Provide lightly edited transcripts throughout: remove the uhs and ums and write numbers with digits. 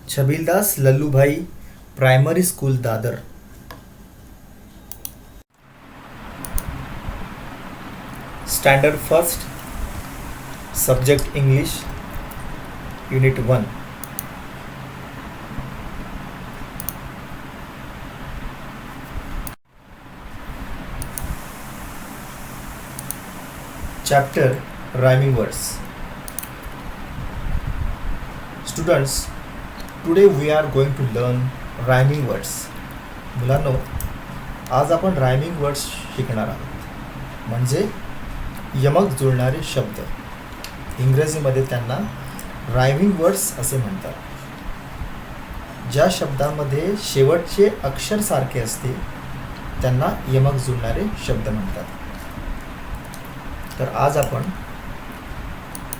Chhabildas Lallubhai primary school Dadar. Standard first, subject English, unit 1. Chapter Rhyming Words. Students, today we are going to learn rhyming words. मुलांनो, आज आपण rhyming words शिकणार आहोत. म्हणजे यमक जुळणारे शब्द. इंग्रजीमध्ये त्यांना रायमिंग वर्ड्स असे म्हणतात. ज्या शब्दामध्ये शेवटचे अक्षर सारखे असते त्यांना यमक जुळणारे शब्द म्हणतात. तर आज आपण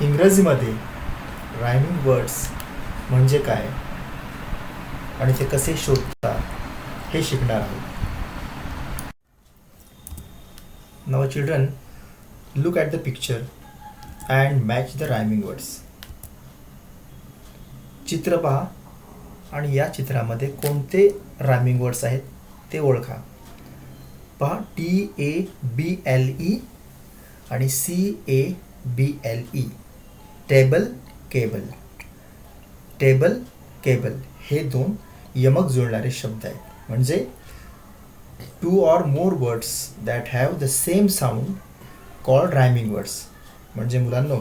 इंग्रजीमध्ये रायमिंग वर्ड्स म्हणजे काय आणि ते कसे शोधतात हे शिकणार आहोत. Now children, look at the picture and match the rhyming words. चित्र पहा आणि या चित्रामध्ये कोणते रायमिंग वर्ड्स आहेत ते ओळखा. पहा, TABLE आणि CABLE. Table, cable. Table, cable हे दोन यमक जुळणारे शब्द आहेत. म्हणजे 2 or more words that have the same sound called rhyming words. म्हणजे मुलांनो,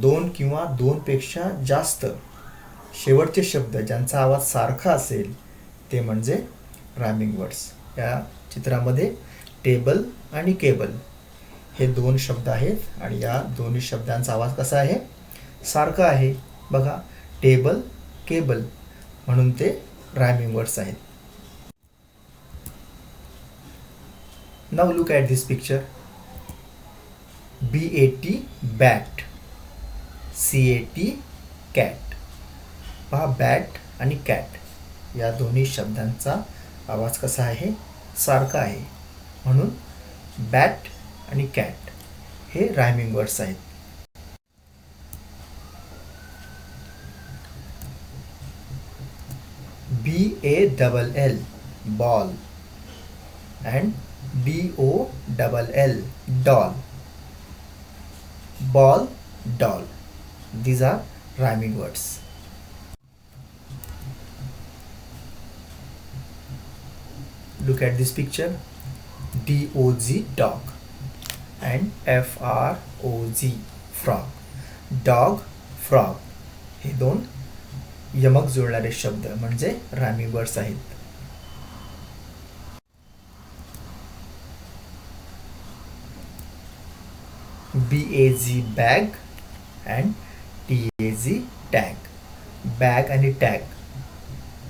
2 किंवा 2 पेक्षा जास्त शेवटचे शब्द ज्यांचा आवाज सारखा असेल ते म्हणजे रायमिंग वर्ड्स. या चित्रामध्ये टेबल आणि केबल हे 2 शब्द आहेत आणि या दोन्ही शब्दांचा आवाज कसा आहे? सारखा आहे. बघा, टेबल, केबल म्हणून ते रायमिंग वर्ड्स आहेत. Now look at this picture. BAT bat, CAT cat. पहा, बॅट आणि कॅट या दोन्ही शब्दांचा आवाज कसा आहे? सारखा आहे. म्हणून बॅट आणि कॅट हे रायमिंग वर्ड्स आहेत. BALL ball and DOLL doll. Ball, doll. These are rhyming words. Look at this picture. DOG dog and FROG frog. Dog, frog हे दोन यमक जुळणारे शब्द म्हणजे रायमिंग वर्ड्स आहेत. BAG bag and TAG tag. Bag आणि tag.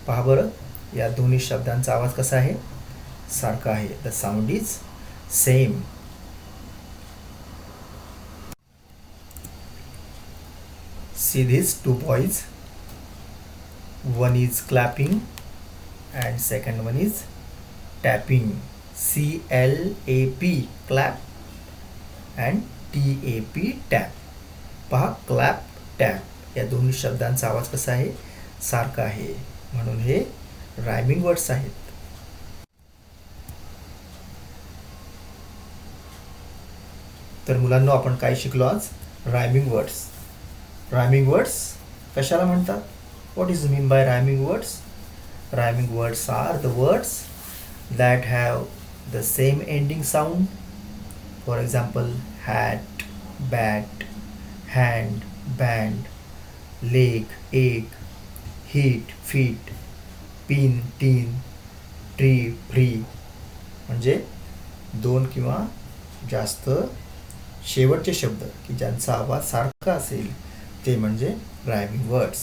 पहा बरं, या दोन्ही शब्दांचा आवाज कसा आहे? सारखा आहे. The sound is same. See these 2 boys. One is clapping and second one is tapping. CLAP clap and TAP tap. पहा, क्लॅप, टॅप या दोन्ही शब्दांचा आवाज कसा आहे? सारखा आहे. म्हणून हे रायमिंग वर्ड्स आहेत. तर मुलांनो, आपण काय शिकलो आज? Rhyming words. रायमिंग वर्ड्स कशाला म्हणतात? What is mean by rhyming words? Rhyming words are the words that have the same ending sound. For example, hat, bat, hand, band, leg, egg, heat, feet, pin, tin, tree, free. म्हणजे 2 किंवा जास्त शेवटचे शब्द की ज्यांचा आवाज सारखा असेल ते म्हणजे रायमिंग वर्ड्स.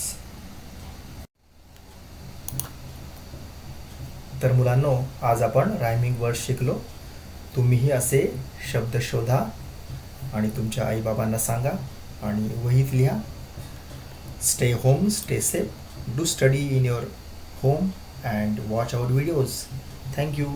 तर मुलांनो, आज आपण रायमिंग वर्ड्स शिकलो. तुम्हीही असे शब्द शोधा आणि तुमच्या आईबाबांना सांगा आणि वहीत लिहा. Stay home, stay safe, do study in your home and watch our videos. Thank you.